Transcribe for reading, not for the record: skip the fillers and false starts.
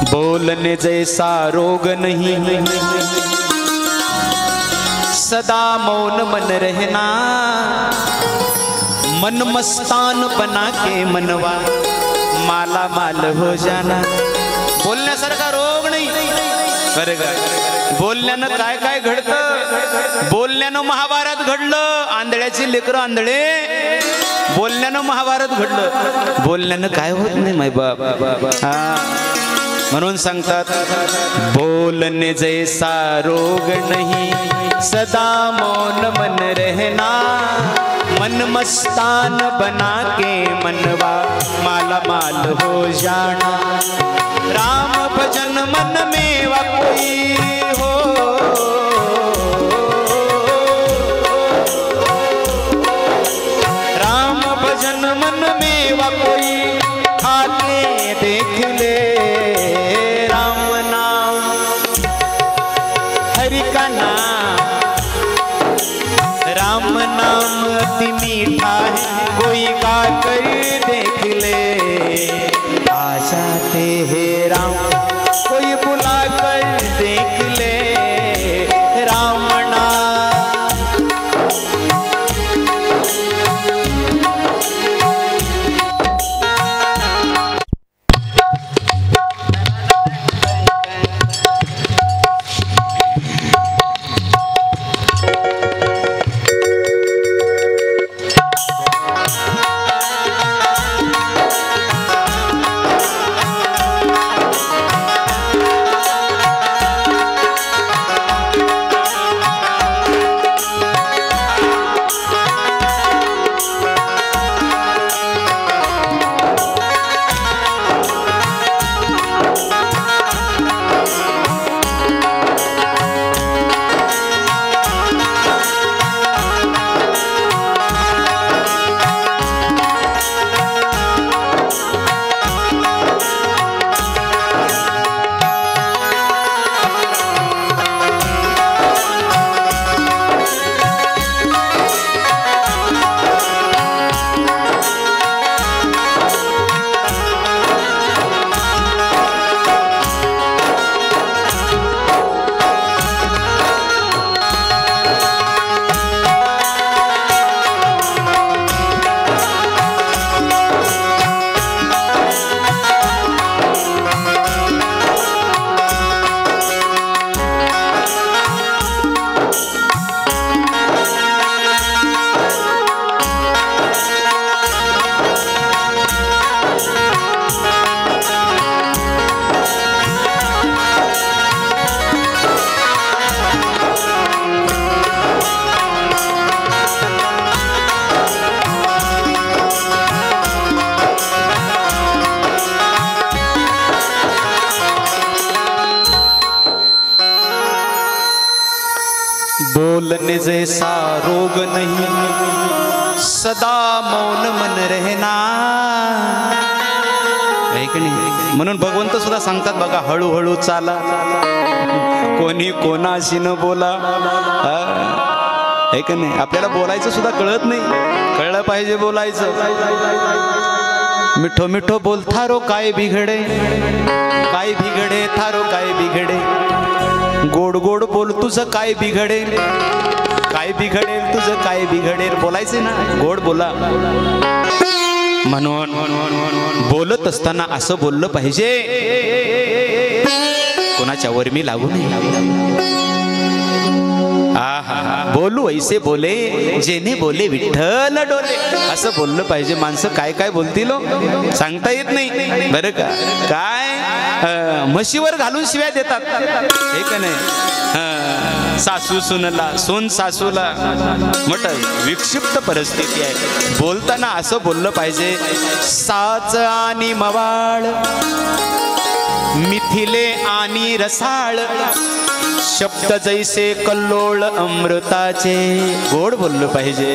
बोलने जैसा रोग नहीं, सदा मौन मन रहना, मन मस्तान बना के मनवा माला माल हो जाना। बोलण्यासारखा रोग नाही बरं का। बोलण्यानं काय काय घडतं, बोलण्यानं महाभारत घडलं, आंधळ्याची लेकरं आंधळे, बोलण्यानं महाभारत घडलं, बोलण्यानं काय होत नाही माय बाप। हा म्हणून सांगतात बोलने जैसा रोग नहीं, सदा मौन मन रहना, मन मस्तान बना के मनवा माला माल हो जाना। राम भजन मन में वा कोई हो, राम भजन मन में वा कोई आके देख ले। राम नाम हरि का नाम, राम नाम अति मीठा है, कोई गा कर देख ले। आ जाते हैं राम, कोई बुला कर देख ले। राम नाम बोलने जैसा रोग नहीं, सदा मौन मन रहना। आहे की नाही? म्हणून भगवंत सुद्धा सांगतात बघा, हळूहळू चाला, कोणी कोणाशी न बोला। आहे की नाही? आपल्याला बोलायचं सुद्धा कळत नाही, कळलं पाहिजे बोलायचं। मिठो मिठो बोल थारो काय बिघडे, काय बिघडे थारो काय बिघडे, गोड गोड बोल तुझं काय बिघडेल, काय बिघडेल तुझं काय बिघडेल, बोलायचे ना, गोड बोला। म्हणून बोलत असताना असं बोललं पाहिजे, कोणाच्या वर मी लागू नये। बोलू ऐसे बोले जेने बोले विठ्ठल डोले, असं बोललं पाहिजे। माणसं काय काय बोलतील सांगता येत नाही बरं का। काय म्हशीवर घालून शिव्या देतात, हे का नाही? सासू सुनला, सून सासूला, मोठं विक्षिप्त परिस्थिती आहे। बोलताना असं बोललं पाहिजे, साच आणि मवाळ, मिथिले आणि रसाळ, शब्द जैसे कल्लोळ अमृताचे, गोड बोललं पाहिजे।